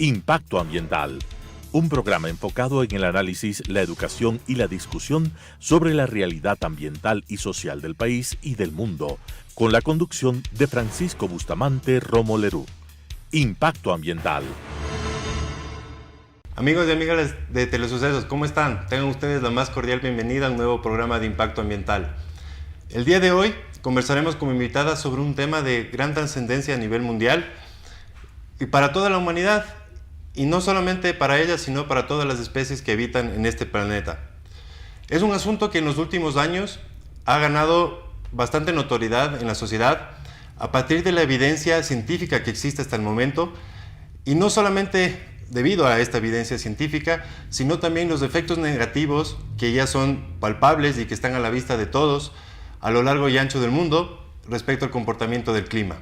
Impacto Ambiental, un programa enfocado en el análisis, la educación y la discusión sobre la realidad ambiental y social del país y del mundo, con la conducción de Francisco Bustamante Romo Lerú. Impacto Ambiental. Amigos y amigas de Telesucesos, ¿cómo están? Tengan ustedes la más cordial bienvenida a un nuevo programa de Impacto Ambiental. El día de hoy conversaremos con mi invitada sobre un tema de gran trascendencia a nivel mundial y para toda la humanidad, y no solamente para ella, sino para todas las especies que habitan en este planeta. Es un asunto que en los últimos años ha ganado bastante notoriedad en la sociedad a partir de la evidencia científica que existe hasta el momento, y no solamente debido a esta evidencia científica, sino también los efectos negativos que ya son palpables y que están a la vista de todos a lo largo y ancho del mundo respecto al comportamiento del clima.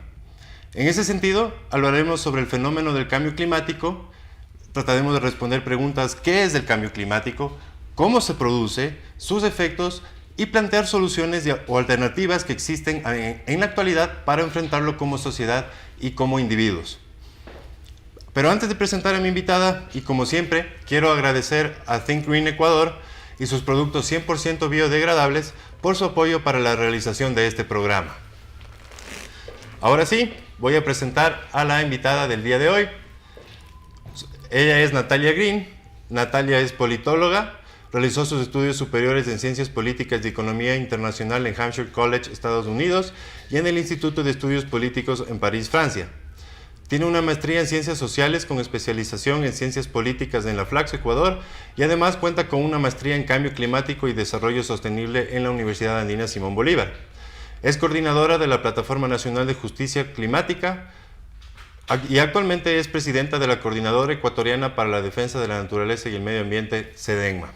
En ese sentido, hablaremos sobre el fenómeno del cambio climático, trataremos de responder preguntas: ¿qué es el cambio climático? ¿Cómo se produce? ¿Sus efectos? Y plantear soluciones o alternativas que existen en la actualidad para enfrentarlo como sociedad y como individuos. Pero antes de presentar a mi invitada, y como siempre, quiero agradecer a Think Green Ecuador y sus productos 100% biodegradables por su apoyo para la realización de este programa. Ahora sí, voy a presentar a la invitada del día de hoy. Ella es Natalia Green. Natalia es politóloga, realizó sus estudios superiores en Ciencias Políticas y Economía Internacional en Hampshire College, Estados Unidos, y en el Instituto de Estudios Políticos en París, Francia. Tiene una maestría en Ciencias Sociales con especialización en Ciencias Políticas en la Flaxo, Ecuador, y además cuenta con una maestría en Cambio Climático y Desarrollo Sostenible en la Universidad Andina Simón Bolívar. Es coordinadora de la Plataforma Nacional de Justicia Climática y actualmente es presidenta de la Coordinadora Ecuatoriana para la Defensa de la Naturaleza y el Medio Ambiente, CEDENMA.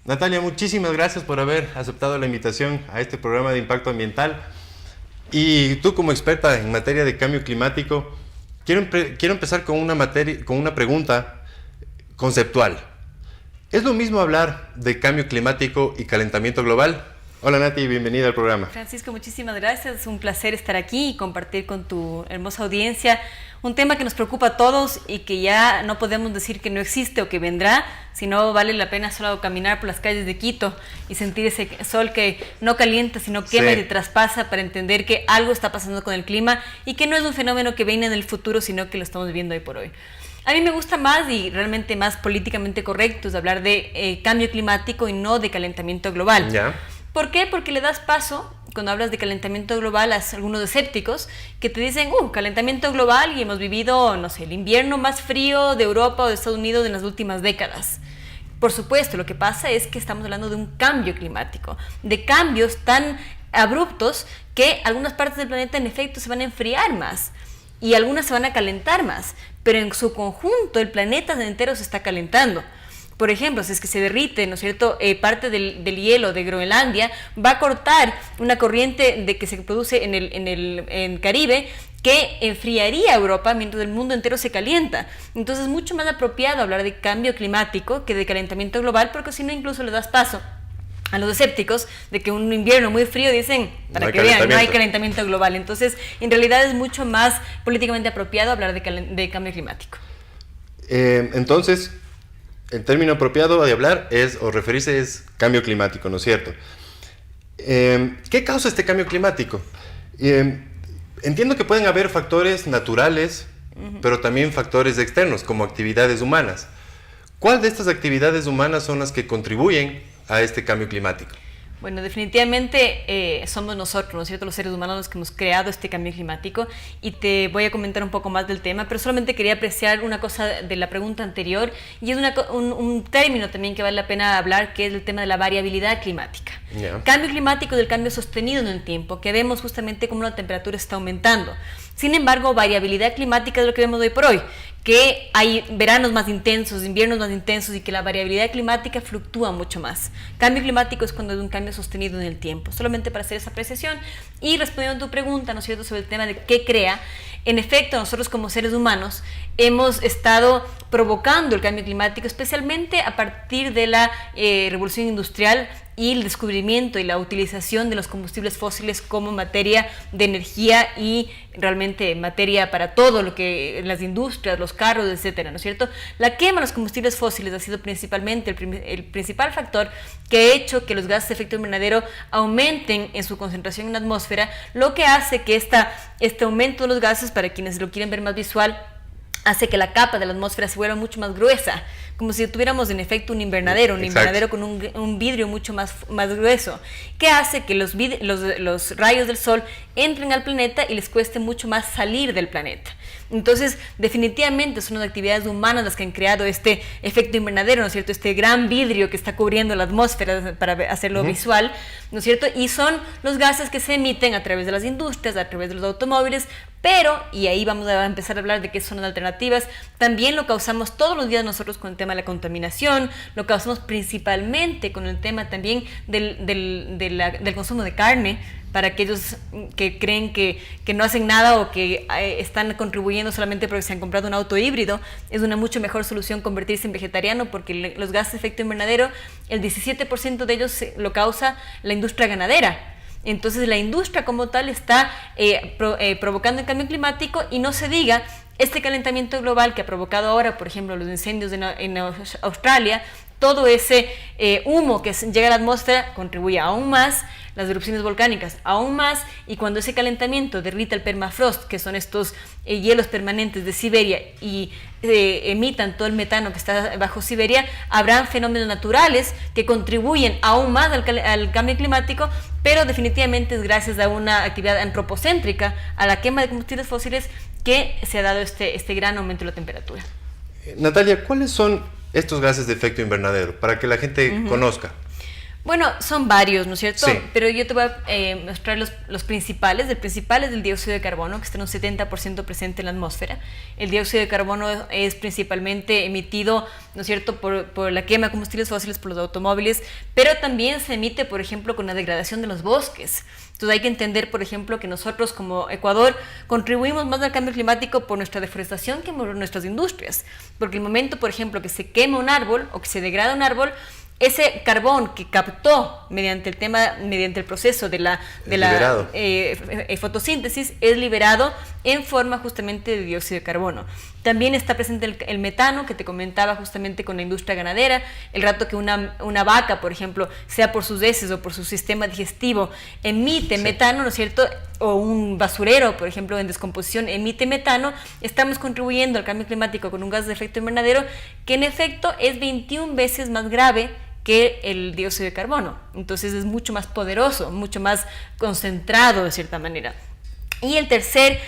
Natalia, muchísimas gracias por haber aceptado la invitación a este programa de Impacto Ambiental. Y tú, como experta en materia de cambio climático, quiero empezar con una pregunta conceptual. ¿Es lo mismo hablar de cambio climático y calentamiento global? Hola Nati, bienvenida al programa. Francisco, muchísimas gracias. Es un placer estar aquí y compartir con tu hermosa audiencia un tema que nos preocupa a todos y que ya no podemos decir que no existe o que vendrá, sino vale la pena solo caminar por las calles de Quito y sentir ese sol que no calienta, sino quema y te traspasa, para entender que algo está pasando con el clima y que no es un fenómeno que viene en el futuro, sino que lo estamos viviendo hoy por hoy. A mí me gusta más y realmente más políticamente correcto es hablar de cambio climático y no de calentamiento global. ¿Ya? ¿Por qué? Porque le das paso, cuando hablas de calentamiento global, a algunos escépticos que te dicen, calentamiento global y hemos vivido, no sé, el invierno más frío de Europa o de Estados Unidos en las últimas décadas. Por supuesto, lo que pasa es que estamos hablando de un cambio climático, de cambios tan abruptos que algunas partes del planeta en efecto se van a enfriar más y algunas se van a calentar más, pero en su conjunto el planeta entero se está calentando. Por ejemplo, si es que se derrite, ¿no es cierto?, parte del hielo de Groenlandia, va a cortar una corriente que se produce en el Caribe, que enfriaría Europa mientras el mundo entero se calienta. Entonces es mucho más apropiado hablar de cambio climático que de calentamiento global, porque si no incluso le das paso a los escépticos de que un invierno muy frío dicen, para que vean, no hay calentamiento global. Entonces, en realidad es mucho más políticamente apropiado hablar de cambio climático. Entonces, el término apropiado de hablar o referirse es cambio climático, ¿no es cierto? ¿Qué causa este cambio climático? Entiendo que pueden haber factores naturales, pero también factores externos, como actividades humanas. ¿Cuál de estas actividades humanas son las que contribuyen a este cambio climático? Bueno, definitivamente somos nosotros, ¿no es cierto?, los seres humanos los que hemos creado este cambio climático, y te voy a comentar un poco más del tema, pero solamente quería apreciar una cosa de la pregunta anterior, y es un término también que vale la pena hablar, que es el tema de la variabilidad climática. Yeah. Cambio climático del cambio sostenido en el tiempo, que vemos justamente cómo la temperatura está aumentando. Sin embargo, variabilidad climática es lo que vemos hoy por hoy, que hay veranos más intensos, inviernos más intensos y que la variabilidad climática fluctúa mucho más. Cambio climático es cuando hay un cambio sostenido en el tiempo, solamente para hacer esa apreciación. Y respondiendo a tu pregunta, ¿no es cierto?, sobre el tema de qué crea, en efecto, nosotros como seres humanos hemos estado provocando el cambio climático, especialmente a partir de la revolución industrial y el descubrimiento y la utilización de los combustibles fósiles como materia de energía y realmente materia para todo lo que las industrias, los carros, etcétera, ¿no es cierto? La quema de los combustibles fósiles ha sido principalmente el principal factor que ha hecho que los gases de efecto invernadero aumenten en su concentración en la atmósfera, lo que hace que este aumento de los gases, para quienes lo quieren ver más visual, hace que la capa de la atmósfera se vuelva mucho más gruesa, como si tuviéramos en efecto un invernadero con un vidrio mucho más grueso, que hace que los rayos del sol entren al planeta y les cueste mucho más salir del planeta. Entonces, definitivamente son las actividades humanas las que han creado este efecto invernadero, ¿no es cierto? Este gran vidrio que está cubriendo la atmósfera para hacerlo visual, ¿no es cierto? Y son los gases que se emiten a través de las industrias, a través de los automóviles, pero, y ahí vamos a empezar a hablar de qué son las alternativas, también lo causamos todos los días nosotros con el tema de la contaminación, lo causamos principalmente con el tema también del consumo de carne, para aquellos que creen que no hacen nada o que están contribuyendo solamente porque se han comprado un auto híbrido. Es una mucho mejor solución convertirse en vegetariano, porque los gases de efecto invernadero, el 17% de ellos lo causa la industria ganadera. Entonces la industria como tal está provocando el cambio climático, y no se diga este calentamiento global que ha provocado ahora, por ejemplo, los incendios en Australia. Todo ese humo que llega a la atmósfera contribuye aún más, las erupciones volcánicas aún más, y cuando ese calentamiento derrita el permafrost, que son estos hielos permanentes de Siberia, y emitan todo el metano que está bajo Siberia, habrán fenómenos naturales que contribuyen aún más al cambio climático, pero definitivamente es gracias a una actividad antropocéntrica, a la quema de combustibles fósiles, que se ha dado este gran aumento de la temperatura. Natalia, ¿cuáles son estos gases de efecto invernadero, para que la gente conozca? Bueno, son varios, ¿no es cierto? Sí. Pero yo te voy a mostrar los principales. El principal es el dióxido de carbono, que está en un 70% presente en la atmósfera. El dióxido de carbono es principalmente emitido, ¿no es cierto?, por la quema de combustibles fósiles, por los automóviles, pero también se emite, por ejemplo, con la degradación de los bosques. Entonces hay que entender, por ejemplo, que nosotros como Ecuador contribuimos más al cambio climático por nuestra deforestación que por nuestras industrias. Porque el momento, por ejemplo, que se quema un árbol o que se degrada un árbol, ese carbón que captó mediante el proceso de la fotosíntesis, es liberado en forma justamente de dióxido de carbono. También está presente el metano, que te comentaba justamente con la industria ganadera. El rato que una vaca, por ejemplo, sea por sus heces o por su sistema digestivo, emite metano, ¿no es cierto?, o un basurero, por ejemplo, en descomposición, emite metano, estamos contribuyendo al cambio climático con un gas de efecto invernadero que en efecto es 21 veces más grave que el dióxido de carbono. Entonces es mucho más poderoso, mucho más concentrado de cierta manera. Y el tercer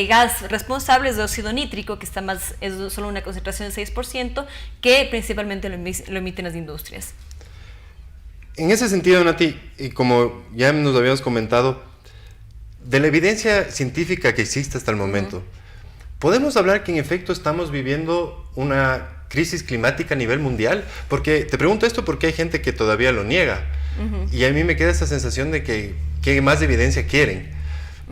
gas responsable es el óxido nítrico, que es solo una concentración del 6%, que principalmente lo emiten las industrias. En ese sentido, Nati, y como ya nos habíamos comentado, de la evidencia científica que existe hasta el momento, ¿podemos hablar que en efecto estamos viviendo una crisis climática a nivel mundial? Porque te pregunto esto porque hay gente que todavía lo niega, y a mí me queda esa sensación de que más evidencia quieren.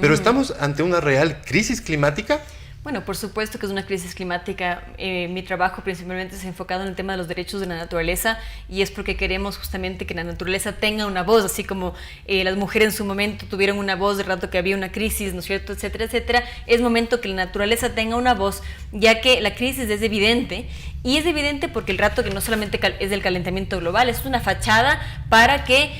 ¿Pero estamos ante una real crisis climática? Bueno, por supuesto que es una crisis climática. Mi trabajo principalmente se ha enfocado en el tema de los derechos de la naturaleza, y es porque queremos justamente que la naturaleza tenga una voz, así como las mujeres en su momento tuvieron una voz de rato que había una crisis, ¿no es cierto?, etcétera, etcétera. Es momento que la naturaleza tenga una voz, ya que la crisis es evidente, y es evidente porque el rato que no solamente es del calentamiento global, es una fachada para que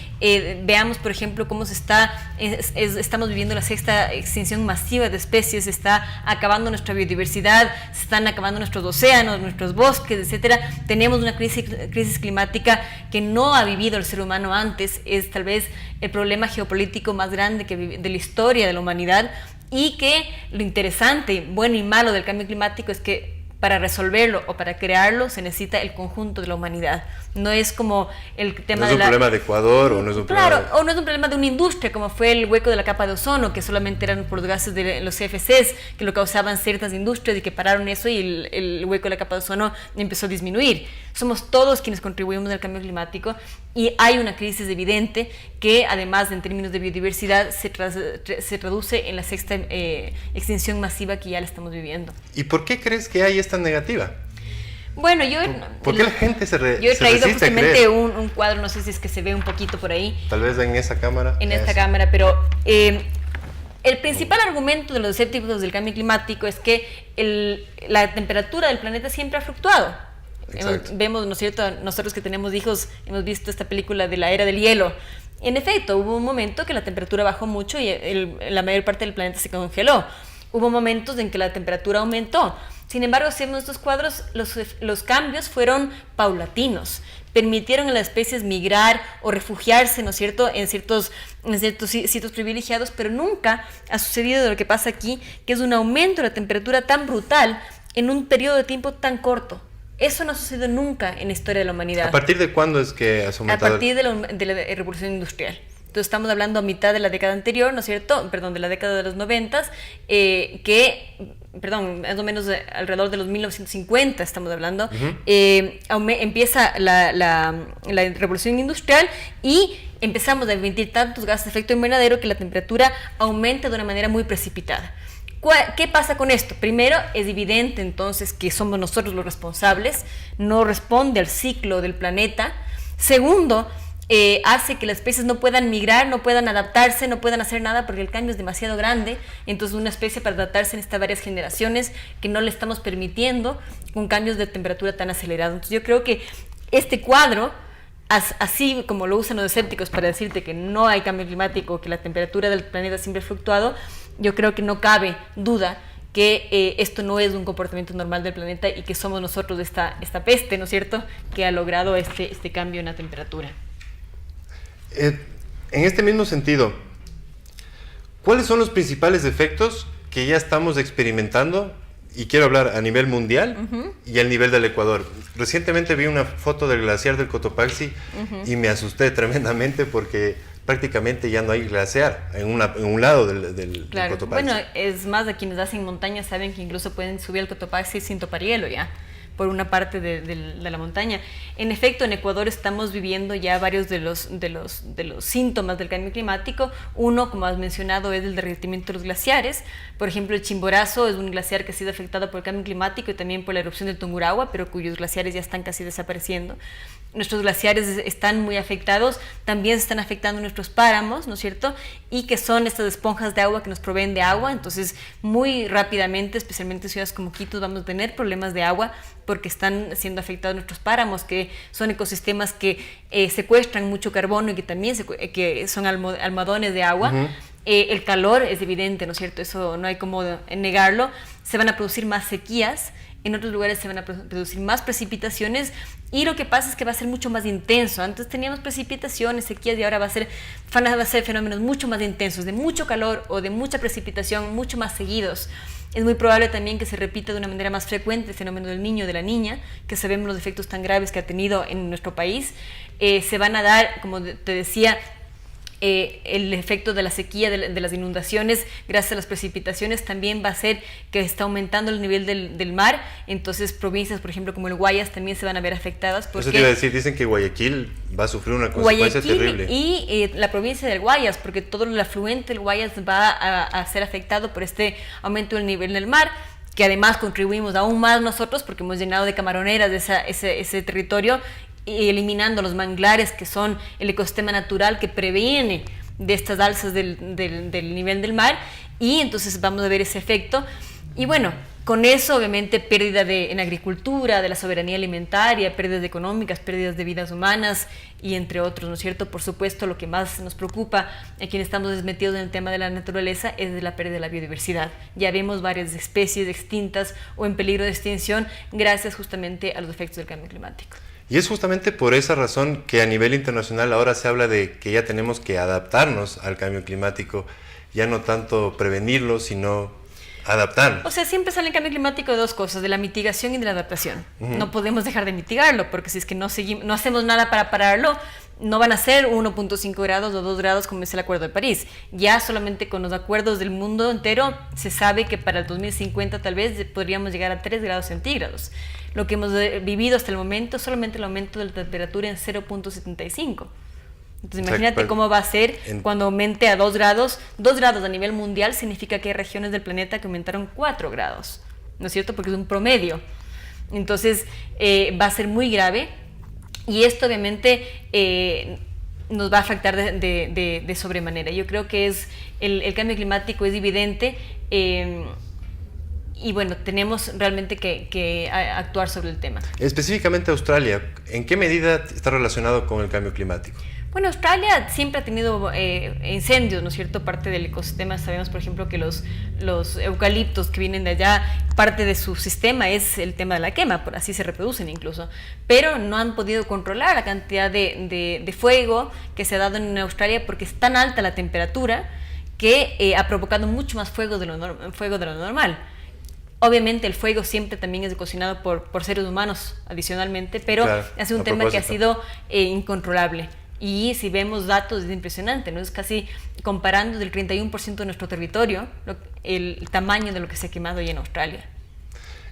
veamos, por ejemplo, cómo estamos viviendo la sexta extinción masiva de especies, se está acabando nuestra biodiversidad, se están acabando nuestros océanos, nuestros bosques, etcétera. Tenemos una crisis climática que no ha vivido el ser humano antes. Es tal vez el problema geopolítico más grande de la historia de la humanidad, y que lo interesante, bueno y malo del cambio climático es que para resolverlo o para crearlo se necesita el conjunto de la humanidad. No es como el tema de la... No es un problema de Ecuador, o no es un problema... Claro, o no es un problema de una industria, como fue el hueco de la capa de ozono, que solamente eran por los gases de los CFCs, que lo causaban ciertas industrias y que pararon eso, y el hueco de la capa de ozono empezó a disminuir. Somos todos quienes contribuimos al cambio climático, y hay una crisis evidente que, además, en términos de biodiversidad, se traduce en la sexta extinción masiva que ya la estamos viviendo. ¿Y por qué crees que hay esta negativa? Bueno, ¿Por qué la gente yo he traído resiste a justamente creer? un cuadro, no sé si es que se ve un poquito por ahí. Tal vez en esa cámara. En esta cámara, pero el principal argumento de los escépticos del cambio climático es que la temperatura del planeta siempre ha fluctuado. Vemos, ¿no es cierto?, nosotros que tenemos hijos, hemos visto esta película de la era del hielo. En efecto, hubo un momento que la temperatura bajó mucho y la mayor parte del planeta se congeló. Hubo momentos en que la temperatura aumentó. Sin embargo, si vemos estos cuadros, los cambios fueron paulatinos. Permitieron a las especies migrar o refugiarse, ¿no es cierto?, en ciertos sitios privilegiados, pero nunca ha sucedido lo que pasa aquí, que es un aumento de la temperatura tan brutal en un periodo de tiempo tan corto. Eso no ha sucedido nunca en la historia de la humanidad. ¿A partir de cuándo es que has aumentado? A partir de la revolución industrial. Entonces estamos hablando a mitad de la década anterior, ¿no es cierto? Perdón, de la década de los 90, más o menos alrededor de los 1950 estamos hablando, empieza la revolución industrial y empezamos a emitir tantos gases de efecto invernadero que la temperatura aumenta de una manera muy precipitada. ¿Qué pasa con esto? Primero, es evidente entonces que somos nosotros los responsables, no responde al ciclo del planeta. Segundo, hace que las especies no puedan migrar, no puedan adaptarse, no puedan hacer nada porque el cambio es demasiado grande. Entonces una especie para adaptarse necesita varias generaciones que no le estamos permitiendo con cambios de temperatura tan acelerados. Entonces yo creo que este cuadro, así como lo usan los escépticos para decirte que no hay cambio climático, que la temperatura del planeta siempre ha fluctuado, yo creo que no cabe duda que esto no es un comportamiento normal del planeta y que somos nosotros esta peste, ¿no es cierto?, que ha logrado este cambio en la temperatura. En este mismo sentido, ¿cuáles son los principales efectos que ya estamos experimentando? Y quiero hablar a nivel mundial y al nivel del Ecuador. Recientemente vi una foto del glaciar del Cotopaxi y me asusté tremendamente porque prácticamente ya no hay glaciar en un lado del Cotopaxi. Bueno, es más, de quienes hacen montaña saben que incluso pueden subir al Cotopaxi sin topar hielo ya, por una parte de la montaña. En efecto, en Ecuador estamos viviendo ya varios de los síntomas del cambio climático. Uno, como has mencionado, es el derretimiento de los glaciares. Por ejemplo, el Chimborazo es un glaciar que ha sido afectado por el cambio climático y también por la erupción del Tungurahua, pero cuyos glaciares ya están casi desapareciendo. Nuestros glaciares están muy afectados, también se están afectando nuestros páramos, ¿no es cierto? Y que son estas esponjas de agua que nos proveen de agua. Entonces, muy rápidamente, especialmente en ciudades como Quito, vamos a tener problemas de agua porque están siendo afectados nuestros páramos, que son ecosistemas que secuestran mucho carbono y que también que son almohadones de agua. El calor es evidente, ¿no es cierto? Eso no hay cómo negarlo. Se van a producir más sequías, en otros lugares se van a producir más precipitaciones y lo que pasa es que va a ser mucho más intenso. Antes teníamos precipitaciones, sequías y ahora van a ser fenómenos mucho más intensos, de mucho calor o de mucha precipitación, mucho más seguidos. Es muy probable también que se repita de una manera más frecuente el fenómeno del niño o de la niña, que sabemos los efectos tan graves que ha tenido en nuestro país. Se van a dar, como te decía, el efecto de la sequía, de las inundaciones, gracias a las precipitaciones, también va a ser que está aumentando el nivel del mar. Entonces provincias, por ejemplo, como el Guayas, también se van a ver afectadas. Eso te iba a decir, dicen que Guayaquil va a sufrir una consecuencia terrible. Y la provincia del Guayas, porque todo el afluente del Guayas va a ser afectado por este aumento del nivel del mar, que además contribuimos aún más nosotros porque hemos llenado de camaroneras ese territorio, y eliminando los manglares, que son el ecosistema natural que previene de estas alzas del nivel del mar, y entonces vamos a ver ese efecto. Y bueno, con eso obviamente pérdida en agricultura, de la soberanía alimentaria, pérdidas económicas, pérdidas de vidas humanas y entre otros, ¿no es cierto? Por supuesto, lo que más nos preocupa a quienes estamos desmetidos en el tema de la naturaleza es de la pérdida de la biodiversidad. Ya vemos varias especies extintas o en peligro de extinción gracias justamente a los efectos del cambio climático. Y es justamente por esa razón que a nivel internacional ahora se habla de que ya tenemos que adaptarnos al cambio climático, ya no tanto prevenirlo, sino adaptarnos. O sea, siempre sale el cambio climático de dos cosas, de la mitigación y de la adaptación. No podemos dejar de mitigarlo, porque si es que no hacemos nada para pararlo, no van a ser 1.5 grados o 2 grados como es el Acuerdo de París. Ya solamente con los acuerdos del mundo entero se sabe que para el 2050 tal vez podríamos llegar a 3 grados centígrados. Lo que hemos vivido hasta el momento, solamente el aumento de la temperatura en 0.75. Entonces imagínate cómo va a ser cuando aumente a 2 grados. 2 grados a nivel mundial significa que hay regiones del planeta que aumentaron 4 grados, ¿no es cierto? Porque es un promedio. Entonces va a ser muy grave y esto obviamente nos va a afectar de sobremanera. Yo creo que el cambio climático es evidente y bueno, tenemos realmente que actuar sobre el tema. Específicamente Australia, ¿en qué medida está relacionado con el cambio climático? Bueno, Australia siempre ha tenido incendios, ¿no es cierto? Parte del ecosistema, sabemos por ejemplo que los eucaliptos que vienen de allá, parte de su sistema es el tema de la quema, por así se reproducen incluso, pero no han podido controlar la cantidad de fuego que se ha dado en Australia porque es tan alta la temperatura que ha provocado mucho más fuego de lo normal. Obviamente el fuego siempre también es cocinado por seres humanos adicionalmente, pero claro, ha sido un tema que ha sido incontrolable. Y si vemos datos es impresionante, ¿no? Es casi comparando del 31% de nuestro territorio el tamaño de lo que se ha quemado ahí en Australia.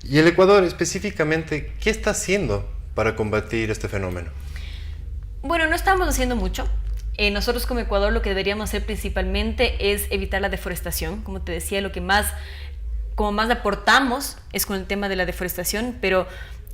Y el Ecuador específicamente, ¿qué está haciendo para combatir este fenómeno? Bueno, no estamos haciendo mucho. Nosotros como Ecuador lo que deberíamos hacer principalmente es evitar la deforestación. Como te decía, lo que más aportamos es con el tema de la deforestación, pero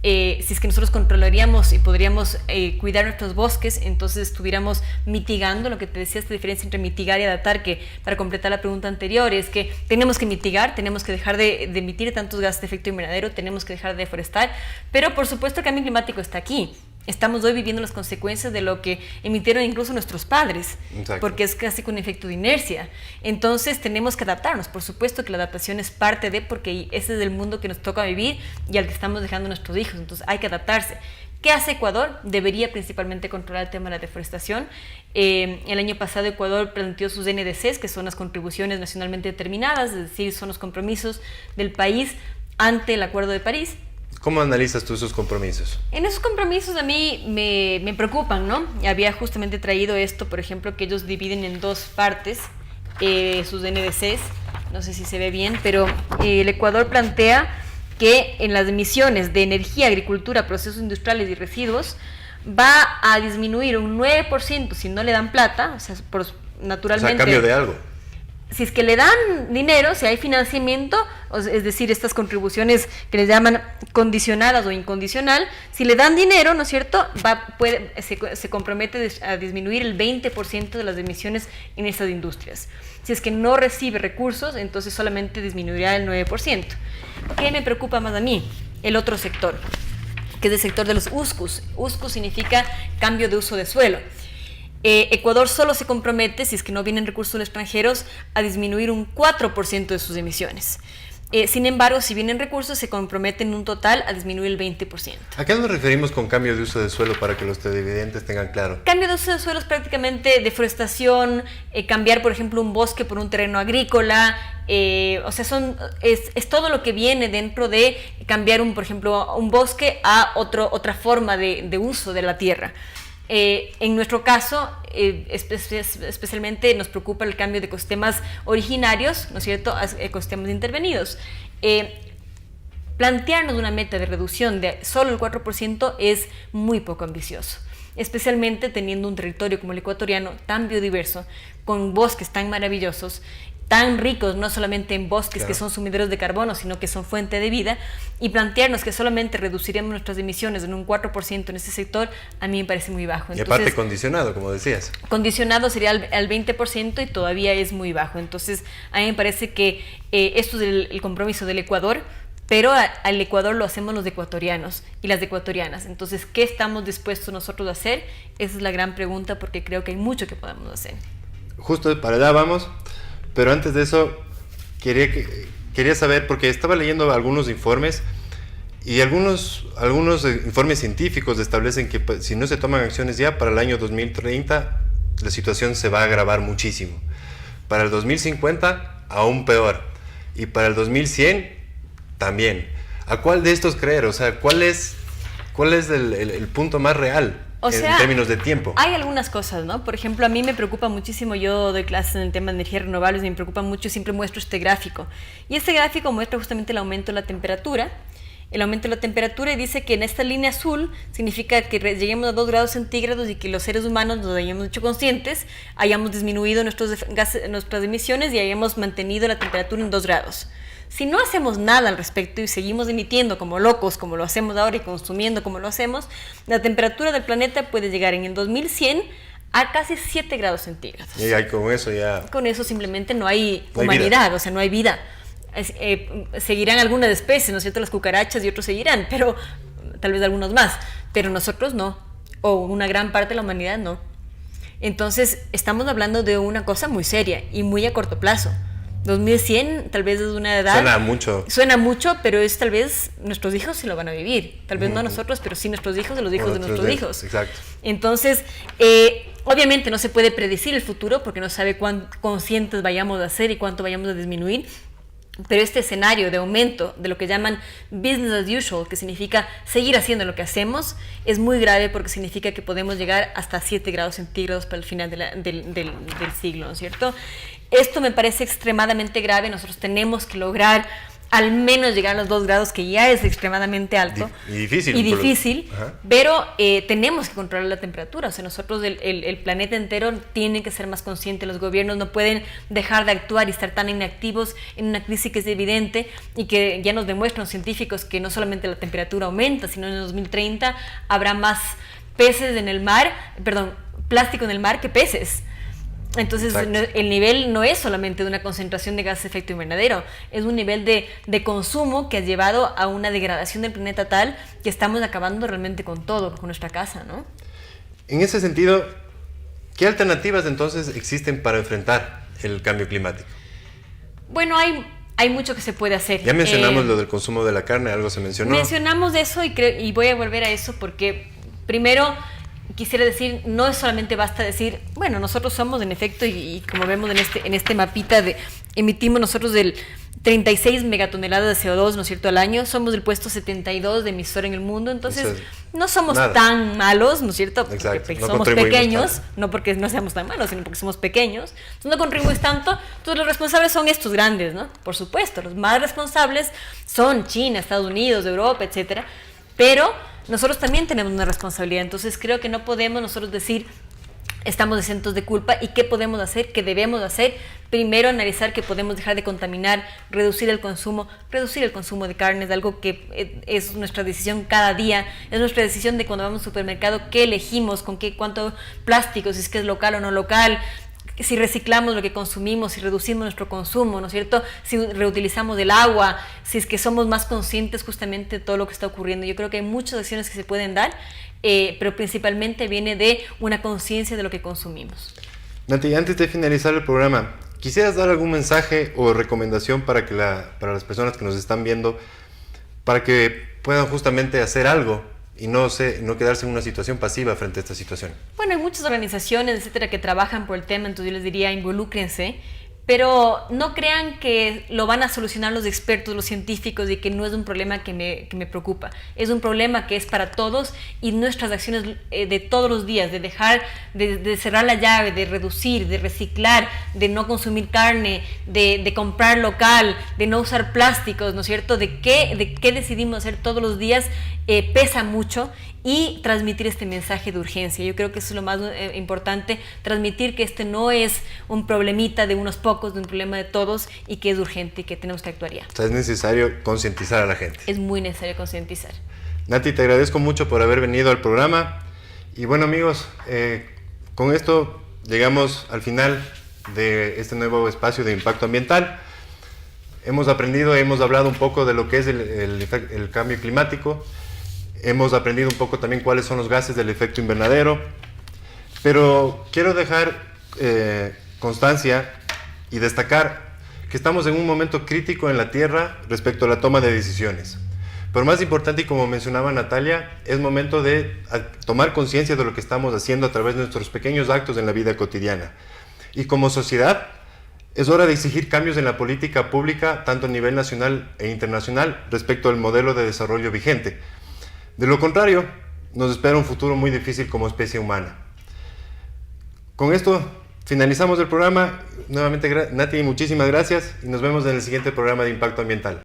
si es que nosotros controlaríamos y podríamos cuidar nuestros bosques, entonces estuviéramos mitigando lo que te decía, esta diferencia entre mitigar y adaptar, que para completar la pregunta anterior es que tenemos que mitigar, tenemos que dejar de emitir tantos gases de efecto invernadero, tenemos que dejar de deforestar, pero por supuesto el cambio climático está aquí. Estamos hoy viviendo las consecuencias de lo que emitieron incluso nuestros padres. Exacto. Porque es casi con efecto de inercia. Entonces tenemos que adaptarnos. Por supuesto que la adaptación es parte de, porque ese es el mundo que nos toca vivir y al que estamos dejando a nuestros hijos. Entonces hay que adaptarse. ¿Qué hace Ecuador? Debería principalmente controlar el tema de la deforestación. El año pasado Ecuador planteó sus NDCs, que son las contribuciones nacionalmente determinadas, es decir, son los compromisos del país ante el Acuerdo de París. ¿Cómo analizas tú esos compromisos? En esos compromisos a mí me preocupan, ¿no? Había justamente traído esto, por ejemplo, que ellos dividen en dos partes sus NDCs, no sé si se ve bien, pero el Ecuador plantea que en las emisiones de energía, agricultura, procesos industriales y residuos va a disminuir un 9% si no le dan plata, o sea, naturalmente... O sea, a cambio de algo. Si es que le dan dinero, si hay financiamiento, es decir, estas contribuciones que les llaman condicionadas o incondicional, si le dan dinero, ¿no es cierto?, se compromete a disminuir el 20% de las emisiones en estas industrias. Si es que no recibe recursos, entonces solamente disminuirá el 9%. ¿Qué me preocupa más a mí? El otro sector, que es el sector de los USCUs. USCU significa cambio de uso de suelo. Ecuador solo se compromete, si es que no vienen recursos extranjeros, a disminuir un 4% de sus emisiones. Sin embargo, si vienen recursos, se comprometen un total a disminuir el 20%. ¿A qué nos referimos con cambio de uso de suelo para que los televidentes tengan claro? Cambio de uso de suelo es prácticamente deforestación, cambiar, por ejemplo, un bosque por un terreno agrícola, o sea, es todo lo que viene dentro de cambiar, por ejemplo, un bosque a otra forma de uso de la tierra. En nuestro caso, especialmente nos preocupa el cambio de ecosistemas originarios, ¿no es cierto?, a ecosistemas intervenidos. Plantearnos una meta de reducción de solo el 4% es muy poco ambicioso, especialmente teniendo un territorio como el ecuatoriano tan biodiverso, con bosques tan maravillosos, tan ricos, no solamente en bosques, claro, que son sumideros de carbono, sino que son fuente de vida, y plantearnos que solamente reduciremos nuestras emisiones en un 4% en ese sector, a mí me parece muy bajo. Entonces, y aparte condicionado, como decías. Condicionado sería al 20% y todavía es muy bajo. Entonces, a mí me parece que esto es el compromiso del Ecuador, pero al Ecuador lo hacemos los ecuatorianos y las ecuatorianas. Entonces, ¿qué estamos dispuestos nosotros a hacer? Esa es la gran pregunta, porque creo que hay mucho que podemos hacer. Justo para allá vamos. Pero antes de eso, quería saber, porque estaba leyendo algunos informes y algunos informes científicos establecen que si no se toman acciones ya, para el año 2030 la situación se va a agravar muchísimo. Para el 2050, aún peor. Y para el 2100, también. ¿A cuál de estos creer? O sea, ¿cuál es el punto más real? O sea, en términos de tiempo. Hay algunas cosas, ¿no? Por ejemplo, a mí me preocupa muchísimo, yo doy clases en el tema de energías renovables y me preocupa mucho, siempre muestro este gráfico. Y este gráfico muestra justamente el aumento de la temperatura. El aumento de la temperatura, y dice que en esta línea azul significa que lleguemos a 2 grados centígrados y que los seres humanos nos hayamos hecho conscientes, hayamos disminuido nuestras emisiones y hayamos mantenido la temperatura en 2 grados. Si no hacemos nada al respecto y seguimos emitiendo como locos, como lo hacemos ahora, y consumiendo como lo hacemos, la temperatura del planeta puede llegar en el 2100 a casi 7 grados centígrados. Y ahí con eso ya... Con eso simplemente no hay No hay humanidad, vida. o sea, no hay vida. Seguirán algunas especies, ¿no es cierto? Las cucarachas y otros seguirán, pero tal vez algunos más, pero nosotros no, o una gran parte de la humanidad no. Entonces, estamos hablando de una cosa muy seria y muy a corto plazo. 2100 tal vez es una edad... Suena mucho, pero es tal vez nuestros hijos sí lo van a vivir. Tal vez no nosotros, pero sí nuestros hijos y los hijos de nuestros hijos. Exacto. Entonces, obviamente no se puede predecir el futuro porque no sabe cuán conscientes vayamos a ser y cuánto vayamos a disminuir. Pero este escenario de aumento de lo que llaman business as usual, que significa seguir haciendo lo que hacemos, es muy grave porque significa que podemos llegar hasta 7 grados centígrados para el final del siglo, ¿no es cierto? Esto me parece extremadamente grave. Nosotros tenemos que lograr al menos llegar a los 2 grados, que ya es extremadamente alto. Y difícil. Pero tenemos que controlar la temperatura. O sea, nosotros, el planeta entero tiene que ser más consciente. Los gobiernos no pueden dejar de actuar y estar tan inactivos en una crisis que es evidente y que ya nos demuestran los científicos que no solamente la temperatura aumenta, sino en el 2030 habrá más peces en el mar, plástico en el mar que peces. Entonces, el nivel no es solamente de una concentración de gases de efecto invernadero, es un nivel de consumo que ha llevado a una degradación del planeta tal que estamos acabando realmente con todo, con nuestra casa, ¿no? En ese sentido, ¿qué alternativas entonces existen para enfrentar el cambio climático? Bueno, hay mucho que se puede hacer. Ya mencionamos lo del consumo de la carne, algo se mencionó. Mencionamos eso y voy a volver a eso porque primero... Quisiera decir, no es solamente basta decir, bueno, nosotros somos en efecto, y como vemos en este mapita, emitimos nosotros 36 megatoneladas de CO2, ¿no es cierto?, al año, somos el puesto 72 de emisor en el mundo, entonces no somos tan malos, ¿no es cierto?, porque no somos pequeños, no porque no seamos tan malos, sino porque somos pequeños, entonces no contribuimos tanto, entonces los responsables son estos grandes, ¿no? Por supuesto, los más responsables son China, Estados Unidos, Europa, etcétera, pero nosotros también tenemos una responsabilidad. Entonces creo que no podemos nosotros decir estamos exentos de culpa y qué podemos hacer, qué debemos hacer. Primero analizar que podemos dejar de contaminar, reducir el consumo de carne, es algo que es nuestra decisión cada día, es nuestra decisión de cuando vamos al supermercado, qué elegimos, con qué, cuánto plástico, si es que es local o no local, si reciclamos lo que consumimos, si reducimos nuestro consumo, ¿no es cierto? Si reutilizamos el agua, si es que somos más conscientes justamente de todo lo que está ocurriendo. Yo creo que hay muchas acciones que se pueden dar, pero principalmente viene de una conciencia de lo que consumimos. Nati, antes de finalizar el programa, ¿quisieras dar algún mensaje o recomendación para las personas que nos están viendo, para que puedan justamente hacer algo y no quedarse en una situación pasiva frente a esta situación? Bueno, hay muchas organizaciones, etcétera, que trabajan por el tema, entonces yo les diría involúcrense, pero no crean que lo van a solucionar los expertos, los científicos, y que no es un problema que me preocupa. Es un problema que es para todos y nuestras acciones de todos los días, de dejar, de cerrar la llave, de reducir, de reciclar, de no consumir carne, de comprar local, de no usar plásticos, ¿no es cierto? De qué decidimos hacer todos los días, pesa mucho, y transmitir este mensaje de urgencia. Yo creo que eso es lo más importante, transmitir que este no es un problemita de unos pocos, de un problema de todos, y que es urgente y que tenemos que actuar ya. O sea, es necesario concientizar a la gente. Es muy necesario concientizar. Nati, te agradezco mucho por haber venido al programa. Y bueno, amigos, con esto llegamos al final de este nuevo espacio de impacto ambiental. Hemos aprendido, hemos hablado un poco de lo que es el cambio climático. Hemos aprendido un poco también cuáles son los gases del efecto invernadero, pero quiero dejar constancia y destacar que estamos en un momento crítico en la Tierra respecto a la toma de decisiones. Pero más importante, y como mencionaba Natalia, es momento de tomar conciencia de lo que estamos haciendo a través de nuestros pequeños actos en la vida cotidiana. Y como sociedad, es hora de exigir cambios en la política pública, tanto a nivel nacional e internacional, respecto al modelo de desarrollo vigente. De lo contrario, nos espera un futuro muy difícil como especie humana. Con esto finalizamos el programa. Nuevamente, Nati, muchísimas gracias y nos vemos en el siguiente programa de Impacto Ambiental.